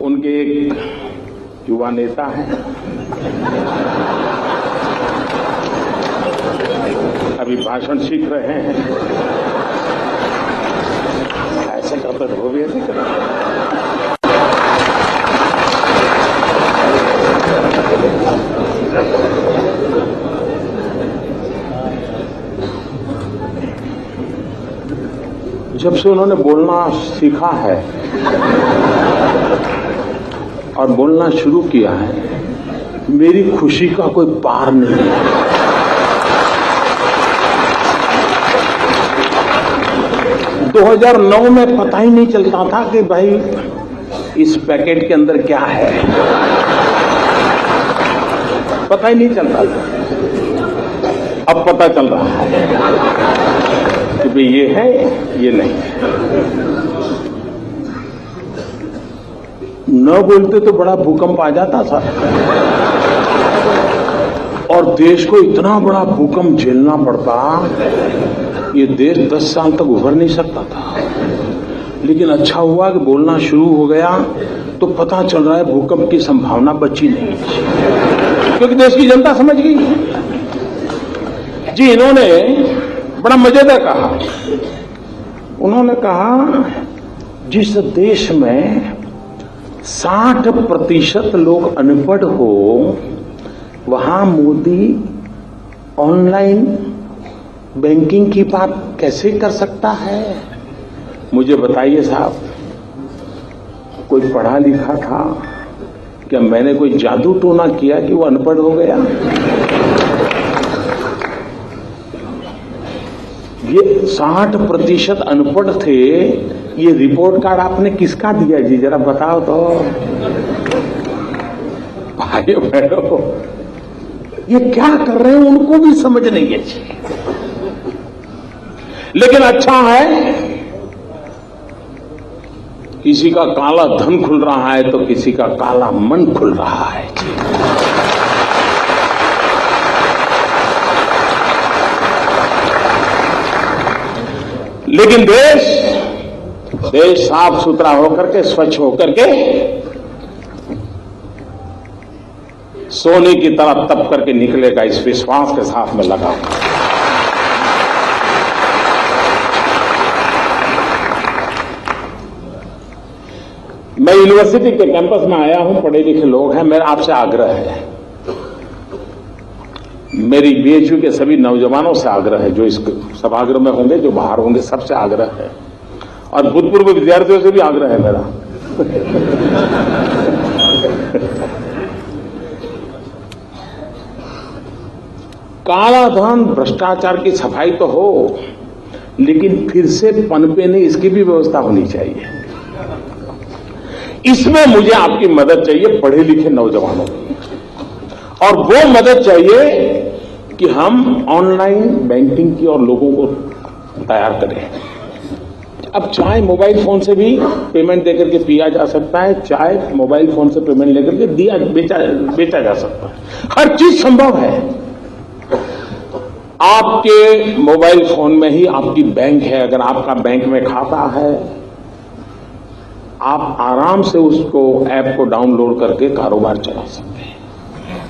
उनके एक युवा नेता हैं, अभी भाषण सीख रहे हैं। ऐसे करते तो वो भी ऐसे करते। जब से उन्होंने बोलना सीखा है और बोलना शुरू किया है, मेरी खुशी का कोई पार नहीं है। दो 2009 में पता ही नहीं चलता था कि भाई इस पैकेट के अंदर क्या है, पता ही नहीं चलता था। अब पता चल रहा है कि भाई ये है, ये नहीं है। न बोलते तो बड़ा भूकंप आ जाता था और देश को इतना बड़ा भूकंप झेलना पड़ता, ये देश 10 साल तक उभर नहीं सकता था। लेकिन अच्छा हुआ कि बोलना शुरू हो गया तो पता चल रहा है भूकंप की संभावना बची नहीं, क्योंकि देश की जनता समझ गई। जी, इन्होंने बड़ा मजेदार कहा। उन्होंने कहा जिस देश में 60% लोग अनपढ़ हो, वहां मोदी ऑनलाइन बैंकिंग की बात कैसे कर सकता है? मुझे बताइए साहब, कोई पढ़ा लिखा था क्या? मैंने कोई जादू टोना किया कि वो अनपढ़ हो गया? ये 60% अनपढ़ थे। ये रिपोर्ट कार्ड आपने किसका दिया जी, जरा बताओ तो। भाइयों बहनों, ये क्या कर रहे हैं उनको भी समझ नहीं है जी। लेकिन अच्छा है, किसी का काला धन खुल रहा है तो किसी का काला मन खुल रहा है जी। लेकिन देश साफ सुथरा होकर के, स्वच्छ होकर के, सोने की तरह तप करके निकलेगा, इस विश्वास के साथ में लगा। मैं यूनिवर्सिटी के कैंपस में आया हूं, पढ़े लिखे लोग हैं। मेरा आपसे आग्रह है, मेरी बीएचयू के सभी नौजवानों से आग्रह है, जो इस सभागृह में होंगे, जो बाहर होंगे, सबसे आग्रह है, और भूतपूर्व विद्यार्थियों से भी आग्रह है मेरा। काला धन, भ्रष्टाचार की सफाई तो हो, लेकिन फिर से पनपे नहीं, इसकी भी व्यवस्था होनी चाहिए। इसमें मुझे आपकी मदद चाहिए, पढ़े लिखे नौजवानों की, और वो मदद चाहिए कि हम ऑनलाइन बैंकिंग की और लोगों को तैयार करें। अब चाय मोबाइल फोन से भी पेमेंट देकर के पिया जा सकता है, चाय मोबाइल फोन से पेमेंट लेकर के बेचा जा सकता है। हर चीज संभव है। आपके मोबाइल फोन में ही आपकी बैंक है। अगर आपका बैंक में खाता है, आप आराम से उसको ऐप को डाउनलोड करके कारोबार चला सकते हैं।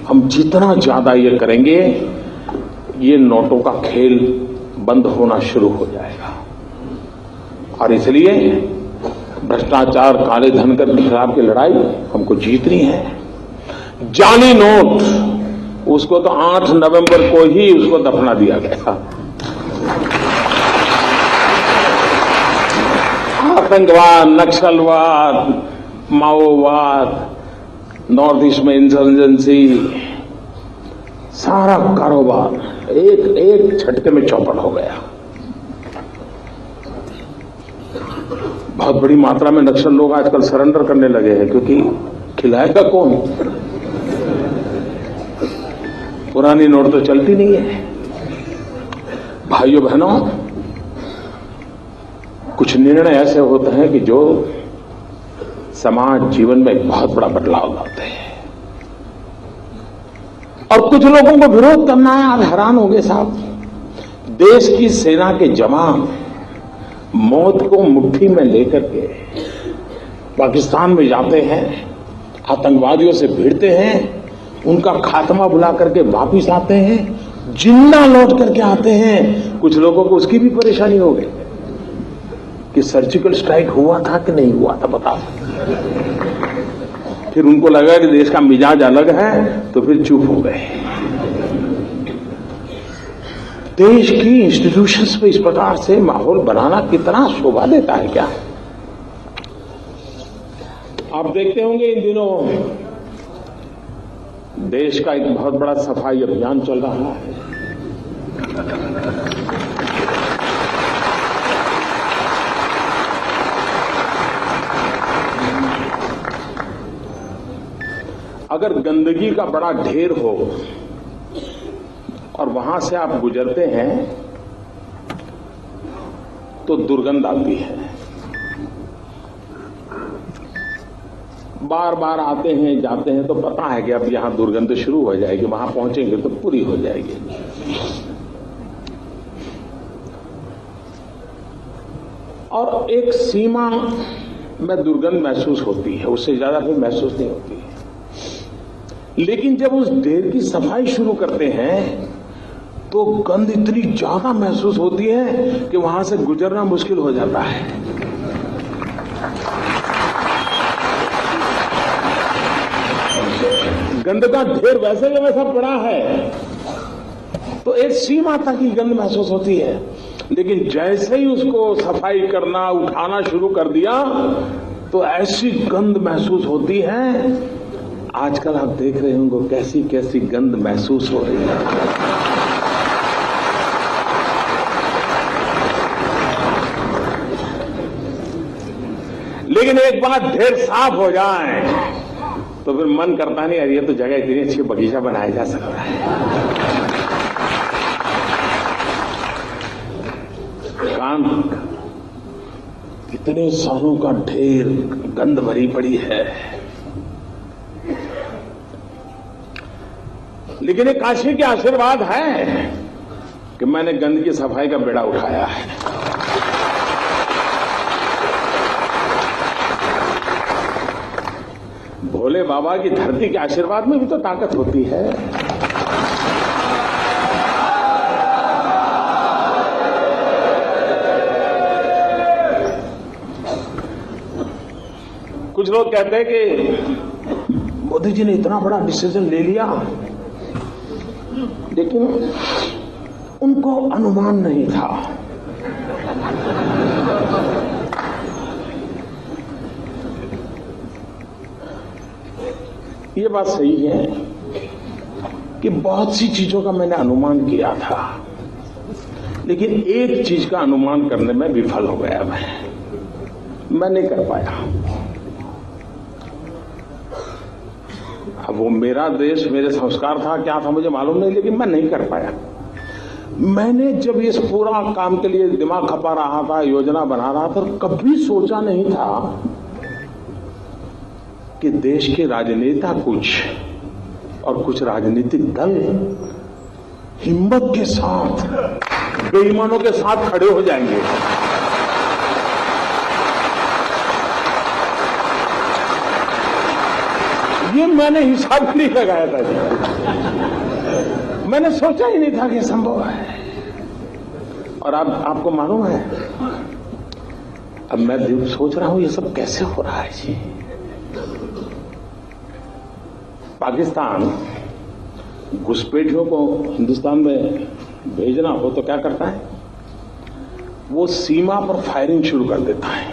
हम जितना ज्यादा ये करेंगे, ये नोटों का खेल बंद होना शुरू हो जाएगा। और इसलिए भ्रष्टाचार, काले धन के खिलाफ की लड़ाई हमको जीतनी है। जाली नोट, उसको तो 8 नवंबर को ही उसको दफना दिया गया। आतंकवाद, नक्सलवाद, माओवाद, नॉर्थ ईस्ट में इंसर्जेंसी, सारा कारोबार एक झटके में चौपट हो गया। बहुत बड़ी मात्रा में नक्सल लोग आजकल सरेंडर करने लगे हैं, क्योंकि खिलाएगा कौन? पुरानी नोट तो चलती नहीं है। भाइयों बहनों, कुछ निर्णय ऐसे होते हैं कि जो समाज जीवन में एक बहुत बड़ा बदलाव लाते हैं, और कुछ लोगों को विरोध करना है। आप हैरान होंगे साहब, देश की सेना के जवान मौत को मुट्ठी में लेकर के पाकिस्तान में जाते हैं, आतंकवादियों से भिड़ते हैं, उनका खात्मा बुला करके वापिस आते हैं, जिंदा लौट करके आते हैं। कुछ लोगों को उसकी भी परेशानी हो गई कि सर्जिकल स्ट्राइक हुआ था कि नहीं हुआ था, बता। फिर उनको लगा कि देश का मिजाज अलग है, तो फिर चुप हो गए। देश की इंस्टीट्यूशंस पे इस प्रकार से माहौल बनाना कितना शोभा देता है क्या? आप देखते होंगे इन दिनों देश का एक बहुत बड़ा सफाई अभियान चल रहा है। अगर गंदगी का बड़ा ढेर हो और वहां से आप गुजरते हैं तो दुर्गंध आती है। बार बार आते हैं जाते हैं तो पता है कि अब यहां दुर्गंध शुरू हो जाएगी, वहां पहुंचेंगे तो पूरी हो जाएगी। और एक सीमा में दुर्गंध महसूस होती है, उससे ज्यादा फिर महसूस नहीं होती है। लेकिन जब उस ढेर की सफाई शुरू करते हैं तो गंध इतनी ज्यादा महसूस होती है कि वहां से गुजरना मुश्किल हो जाता है। गंद का ढेर वैसे ही वैसा पड़ा है तो एक सीमा तक ही गंध महसूस होती है, लेकिन जैसे ही उसको सफाई करना उठाना शुरू कर दिया तो ऐसी गंध महसूस होती है। आजकल आप देख रहे होंगे कैसी कैसी गंध महसूस हो रही है। लेकिन एक बार ढेर साफ हो जाए तो फिर मन करता नहीं, यार ये तो जगह इतनी अच्छी बगीचा बनाया जा सकता है। कान इतने सालों का ढेर गंध भरी पड़ी है, लेकिन ये काशी के आशीर्वाद है कि मैंने गंद की सफाई का बेड़ा उठाया है। भोले बाबा की धरती के आशीर्वाद में भी तो ताकत होती है। कुछ लोग कहते हैं कि मोदी जी ने इतना बड़ा डिसीजन ले लिया, लेकिन उनको अनुमान नहीं था। ये बात सही है कि बहुत सी चीजों का मैंने अनुमान किया था, लेकिन एक चीज का अनुमान करने में विफल हो गया। मैं नहीं कर पाया। अब वो मेरा देश, मेरे संस्कार था क्या था मुझे मालूम नहीं, लेकिन मैं नहीं कर पाया। मैंने जब इस पूरा काम के लिए दिमाग खपा रहा था, योजना बना रहा था, कभी सोचा नहीं था कि देश के राजनेता कुछ और कुछ राजनीतिक दल हिम्मत के साथ बेईमानों के साथ खड़े हो जाएंगे। ये मैंने हिसाब नहीं लगाया था जी। मैंने सोचा ही नहीं था कि संभव है। और आपको मालूम है, अब मैं सोच रहा हूं ये सब कैसे हो रहा है जी। पाकिस्तान घुसपैठियों को हिंदुस्तान में भेजना हो तो क्या करता है, वो सीमा पर फायरिंग शुरू कर देता है,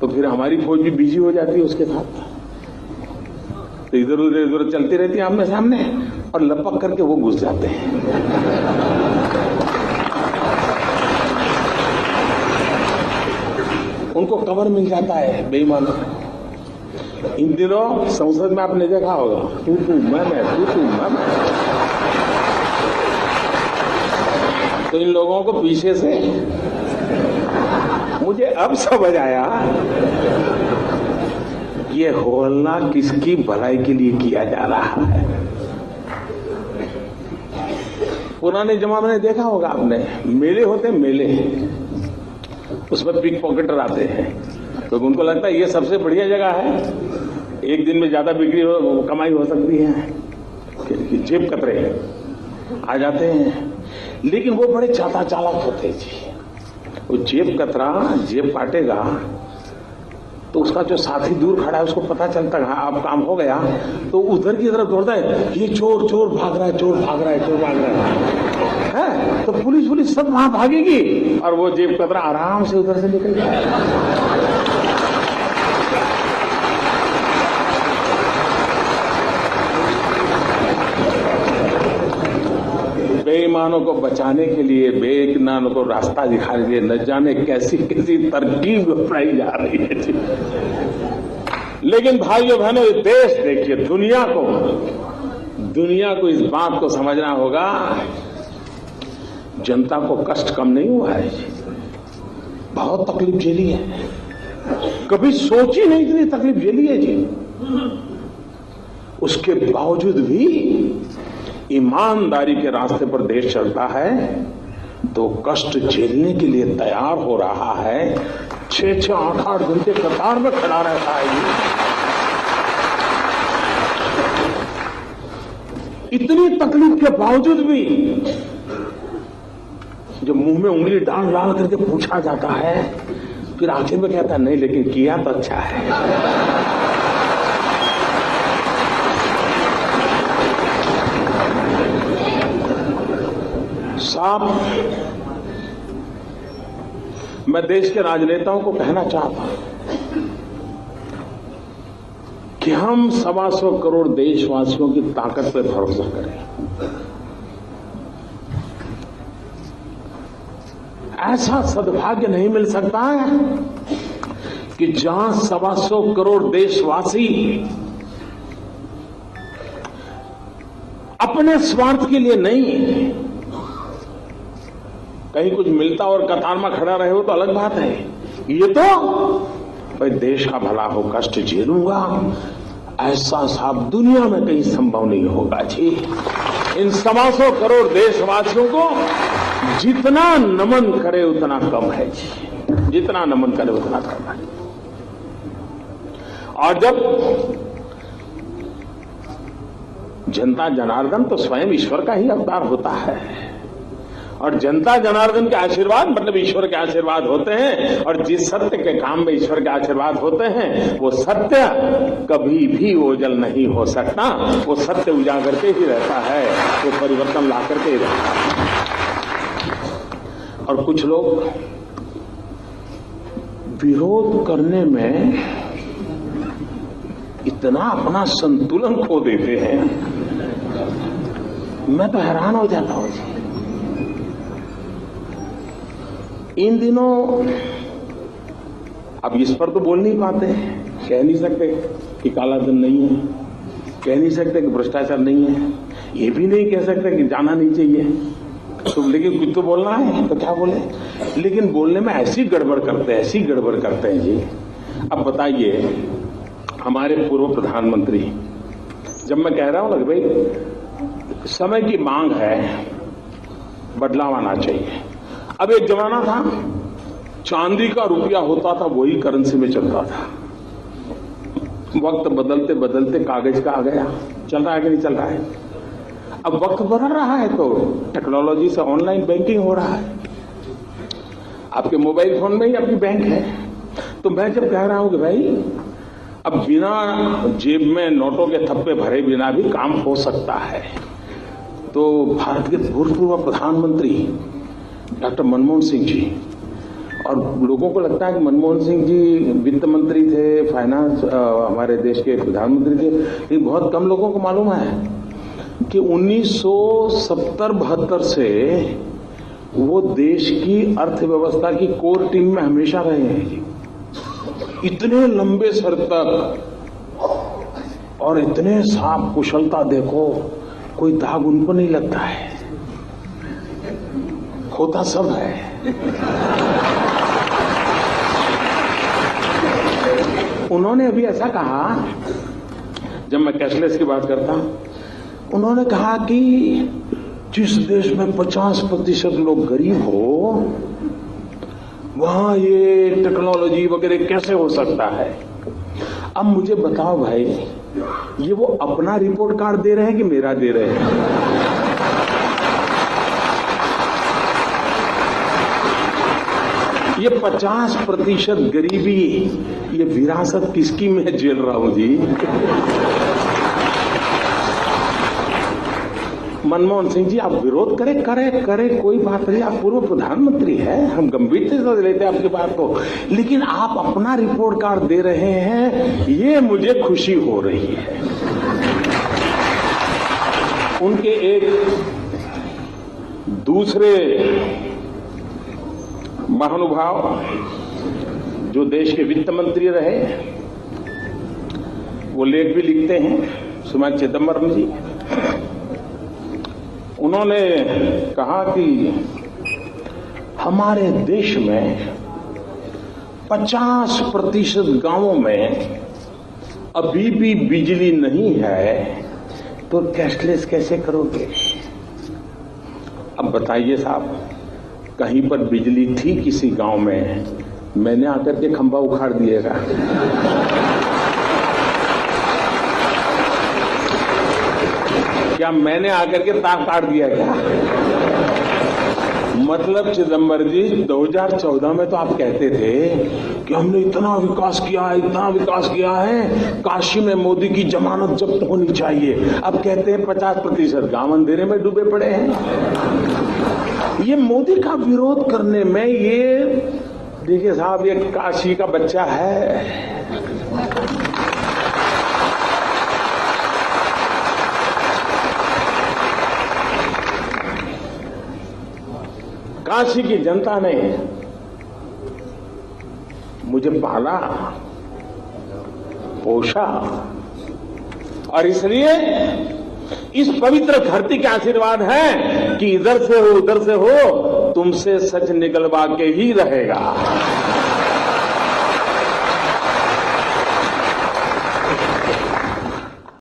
तो फिर हमारी फौज भी बिजी हो जाती है उसके साथ, तो इधर उधर चलती रहती है आमने सामने, और लपक करके वो घुस जाते हैं। उनको कवर मिल जाता है बेईमानों। इन दिनों संसद में आपने देखा होगा, तू मैं, तो इन लोगों को पीछे से, मुझे अब समझ आया ये होलना किसकी भलाई के लिए किया जा रहा है। पुराने जमाने में देखा होगा आपने, मेले होते मेले, उसमें पिक पॉकेटर आते हैं, क्योंकि उनको लगता है ये सबसे बढ़िया जगह है, एक दिन में ज्यादा कमाई हो सकती है। जेब कतरे आ जाते हैं, लेकिन वो बड़े चालाक होते हैं जी। वो जेब कतरा जेब काटेगा तो उसका जो साथी दूर खड़ा है उसको पता चलता है हाँ अब काम हो गया, तो उधर की तरफ दौड़ता है, ये चोर भाग रहा है, चोर भाग रहा है, तो पुलिस सब वहां भागेगी और वो जेब कतरा आराम से उधर से निकल जाएगा। बेईमानों को बचाने के लिए, बेईमानों को रास्ता दिखाने के लिए न जाने कैसी तरकीब अपनाई जा रही है। लेकिन भाइयों बहनों, देश देखिए, दुनिया को इस बात को समझना होगा, जनता को कष्ट कम नहीं हुआ है, बहुत तकलीफ झेली है, कभी सोची नहीं इतनी तकलीफ झेली है जी। उसके बावजूद भी ईमानदारी के रास्ते पर देश चलता है तो कष्ट झेलने के लिए तैयार हो रहा है। 6-6, 8-8 घंटे कतार में खड़ा रहता है। इतनी तकलीफ के बावजूद भी जब मुंह में उंगली डाल करके पूछा जाता है, फिर आखिर में कहता है नहीं लेकिन किया तो अच्छा है। साहब, मैं देश के राजनेताओं को कहना चाहता हूं कि हम 125 करोड़ देशवासियों की ताकत पर भरोसा करें। ऐसा सद्भाग्य नहीं मिल सकता है कि जहां 125 करोड़ देशवासी अपने स्वार्थ के लिए नहीं, कहीं कुछ मिलता और कतार में खड़ा रहे हो तो अलग बात है, ये तो भाई देश का भला हो, कष्ट झेलूंगा, ऐसा साहब दुनिया में कहीं संभव नहीं होगा जी। इन 125 करोड़ देशवासियों को जितना नमन करे उतना कम है जी, जितना नमन करे उतना कम है। और जब जनता जनार्दन तो स्वयं ईश्वर का ही अवतार होता है, और जनता जनार्दन के आशीर्वाद मतलब ईश्वर के आशीर्वाद होते हैं, और जिस सत्य के काम में ईश्वर के आशीर्वाद होते हैं वो सत्य कभी भी ओझल नहीं हो सकता, वो सत्य उजागर के ही रहता है, वो परिवर्तन ला करके ही रहता है। और कुछ लोग विरोध करने में इतना अपना संतुलन खो देते हैं, मैं तो हैरान हो जाता हूं। इन दिनों अब इस पर तो बोल नहीं पाते, कह नहीं सकते कि काला धन नहीं है, कह नहीं सकते कि भ्रष्टाचार नहीं है, ये भी नहीं कह सकते कि जाना नहीं चाहिए, तो लेकिन कुछ तो बोलना है तो क्या बोले। लेकिन बोलने में ऐसी गड़बड़ करते हैं जी। अब बताइए, हमारे पूर्व प्रधानमंत्री, जब मैं कह रहा हूं ना भाई समय की मांग है, बदलाव आना चाहिए। अब एक जमाना था चांदी का रुपया होता था, वही करेंसी में चलता था। वक्त बदलते बदलते कागज का आ गया, चल रहा है कि नहीं चल रहा है। अब वक्त बदल रहा है तो टेक्नोलॉजी से ऑनलाइन बैंकिंग हो रहा है, आपके मोबाइल फोन में ही आपकी बैंक है। तो मैं जब कह रहा हूं कि भाई अब बिना जेब में नोटों के थप्पे भरे बिना भी काम हो सकता है, तो भारत के भूतपूर्व प्रधानमंत्री डॉक्टर मनमोहन सिंह जी, और लोगों को लगता है कि मनमोहन सिंह जी वित्त मंत्री थे, फाइनेंस हमारे देश के प्रधानमंत्री थे, लेकिन बहुत कम लोगों को मालूम है कि 1970-72 से वो देश की अर्थव्यवस्था की कोर टीम में हमेशा रहे हैं। इतने लंबे सर तक और इतने साफ कुशलता, देखो कोई दाग उन पर नहीं लगता है, होता सब है। उन्होंने अभी ऐसा कहा, जब मैं कैशलेस की बात करता हूं, उन्होंने कहा कि जिस देश में 50% लोग गरीब हो वहां ये टेक्नोलॉजी वगैरह कैसे हो सकता है। अब मुझे बताओ भाई, ये वो अपना रिपोर्ट कार्ड दे रहे हैं कि मेरा दे रहे हैं? ये 50% गरीबी, ये विरासत किसकी मैं झेल रहा हूं जी? मनमोहन सिंह जी, आप विरोध करें कोई बात नहीं, आप पूर्व प्रधानमंत्री हैं, हम गंभीरता से लेते हैं आपकी बात को, लेकिन आप अपना रिपोर्ट कार्ड दे रहे हैं, ये मुझे खुशी हो रही है। उनके एक दूसरे महानुभाव जो देश के वित्त मंत्री रहे, वो लेख भी लिखते हैं, सुमन चिदम्बरम जी। उन्होंने कहा कि हमारे देश में 50% गांवों में अभी भी बिजली नहीं है, तो कैशलेस कैसे करोगे? अब बताइए साहब, कहीं पर बिजली थी किसी गांव में, मैंने आकर के खंभा उखाड़ दिएगा। क्या मैंने आकर के तार काट दिया क्या? मतलब चिदम्बर जी, 2014 में तो आप कहते थे कि हमने इतना विकास किया है, काशी में मोदी की जमानत जब्त होनी चाहिए। अब कहते हैं 50% गांव अंधेरे में डूबे पड़े हैं। ये मोदी का विरोध करने में, ये देखिए साहब, ये काशी का बच्चा है। काशी की जनता ने मुझे पाला, पोषा, और इसलिए इस पवित्र धरती के आशीर्वाद है कि इधर से हो उधर से हो, तुमसे सच निकलवा के ही रहेगा।